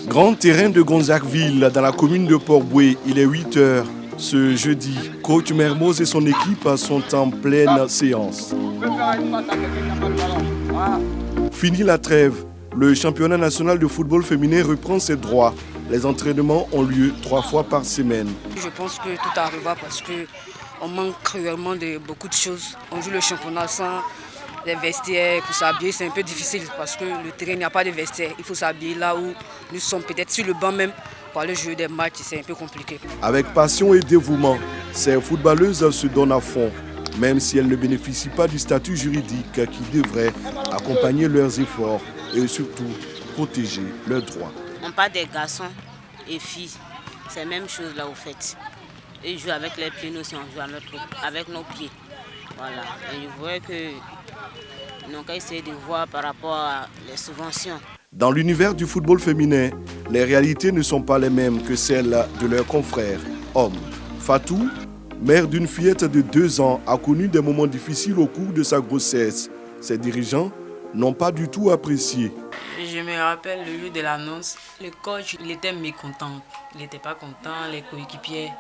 Grand terrain de Gonzagueville, dans la commune de Port-Bouët, il est 8h. Ce jeudi, coach Mermoz et son équipe sont en pleine séance. Fini la trêve, le championnat national de football féminin reprend ses droits. Les entraînements ont lieu 3 fois par semaine. Je pense que tout arrivera parce qu'on manque cruellement de beaucoup de choses. On joue le championnat sans les vestiaires, pour s'habiller, c'est un peu difficile parce que le terrain, il n'y a pas de vestiaire. Il faut s'habiller là où nous sommes, peut-être sur le banc même. Pour aller jouer des matchs, c'est un peu compliqué. Avec passion et dévouement, ces footballeuses se donnent à fond, même si elles ne bénéficient pas du statut juridique qui devrait accompagner leurs efforts et surtout protéger leurs droits. On parle des garçons et filles, c'est la même chose là au fait. Ils jouent avec les pieds, nous aussi on joue avec nos pieds. Voilà. Et je vois que nous avons essayé de voir par rapport à les subventions. Dans l'univers du football féminin, les réalités ne sont pas les mêmes que celles de leurs confrères hommes. Fatou, mère d'une fillette de 2 ans, a connu des moments difficiles au cours de sa grossesse. Ses dirigeants n'ont pas du tout apprécié. Je me rappelle le jour de l'annonce, le coach il était mécontent. Il n'était pas content, les coéquipiers,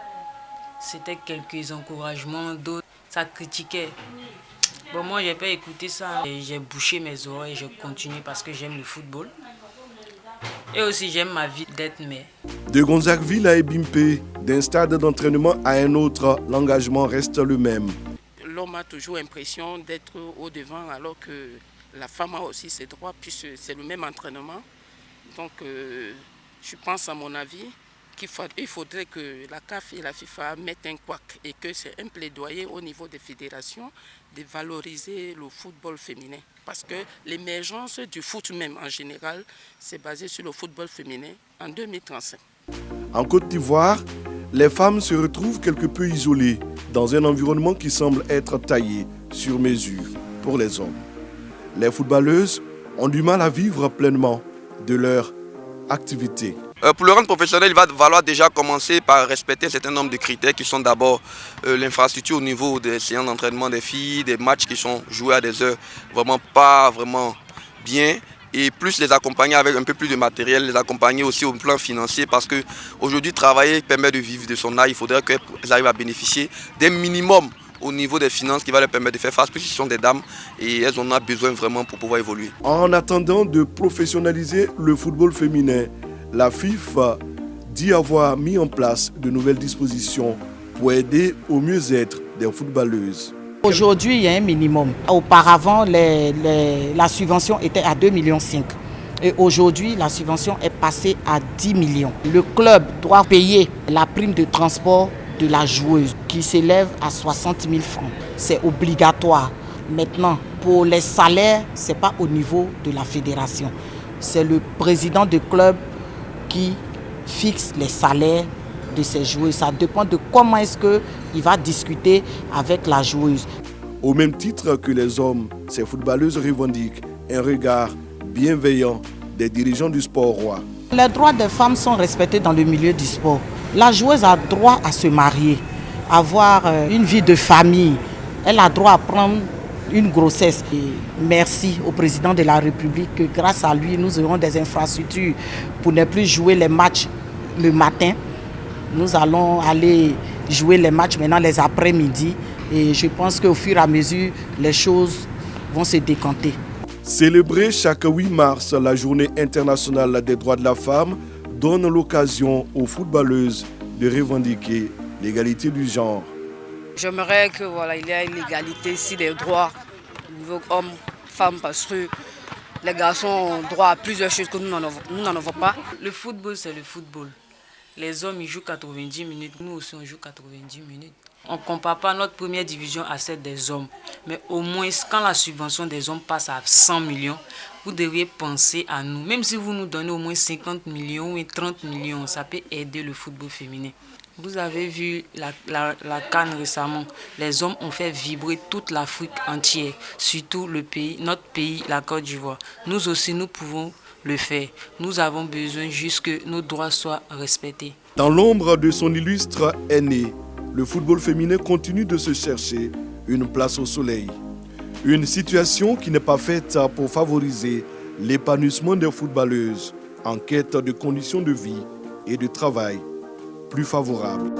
c'était quelques encouragements, d'autres, ça critiquait. Bon, moi, je n'ai pas écouté ça. J'ai bouché mes oreilles, j'ai continué parce que j'aime le football. Et aussi, j'aime ma vie d'être mère. De Gonzagueville à Ebimpe, d'un stade d'entraînement à un autre, l'engagement reste le même. L'homme a toujours l'impression d'être au devant alors que la femme a aussi ses droits puisque c'est le même entraînement. Donc, je pense à mon avis qu'il faudrait que la CAF et la FIFA mettent un couac et que c'est un plaidoyer au niveau des fédérations de valoriser le football féminin. Parce que l'émergence du foot même en général, c'est basé sur le football féminin en 2035. En Côte d'Ivoire, les femmes se retrouvent quelque peu isolées dans un environnement qui semble être taillé sur mesure pour les hommes. Les footballeuses ont du mal à vivre pleinement de leur activité. Pour le rendre professionnel, il va falloir déjà commencer par respecter un certain nombre de critères qui sont d'abord l'infrastructure au niveau des séances d'entraînement des filles, des matchs qui sont joués à des heures pas vraiment bien, et plus les accompagner avec un peu plus de matériel, les accompagner aussi au plan financier parce qu'aujourd'hui travailler permet de vivre de son art, il faudrait qu'elles arrivent à bénéficier d'un minimum au niveau des finances qui va leur permettre de faire face, puisqu'ils sont des dames et elles en ont besoin vraiment pour pouvoir évoluer. En attendant de professionnaliser le football féminin, la FIFA dit avoir mis en place de nouvelles dispositions pour aider au mieux-être des footballeuses. Aujourd'hui, il y a un minimum. Auparavant, la subvention était à 2,5 millions. Et aujourd'hui, la subvention est passée à 10 millions. Le club doit payer la prime de transport de la joueuse qui s'élève à 60 000 francs. C'est obligatoire. Maintenant, pour les salaires, ce n'est pas au niveau de la fédération. C'est le président du club qui fixe les salaires de ces joueuses. Ça dépend de comment est-ce qu'il va discuter avec la joueuse. Au même titre que les hommes, ces footballeuses revendiquent un regard bienveillant des dirigeants du sport roi. Les droits des femmes sont respectés dans le milieu du sport. La joueuse a droit à se marier, avoir une vie de famille. Elle a droit à prendre une grossesse. Et merci au président de la République que grâce à lui, nous aurons des infrastructures pour ne plus jouer les matchs le matin. Nous allons aller jouer les matchs maintenant les après-midi. Et je pense qu'au fur et à mesure, les choses vont se décanter. Célébrer chaque 8 mars la journée internationale des droits de la femme donne l'occasion aux footballeuses de revendiquer l'égalité du genre. J'aimerais qu'il y ait une égalité ici des droits au niveau hommes-femmes parce que les garçons ont droit à plusieurs choses que nous n'en avons pas. Le football, c'est le football. Les hommes, ils jouent 90 minutes, nous aussi on joue 90 minutes. On ne compare pas notre première division à celle des hommes. Mais au moins, quand la subvention des hommes passe à 100 millions, vous devriez penser à nous. Même si vous nous donnez au moins 50 millions ou 30 millions, ça peut aider le football féminin. Vous avez vu la CAN récemment. Les hommes ont fait vibrer toute l'Afrique entière, surtout notre pays, la Côte d'Ivoire. Nous aussi, nous pouvons le faire. Nous avons besoin juste que nos droits soient respectés. Dans l'ombre de son illustre aîné, le football féminin continue de se chercher une place au soleil. Une situation qui n'est pas faite pour favoriser l'épanouissement des footballeuses. en quête de conditions de vie et de travail plus favorables.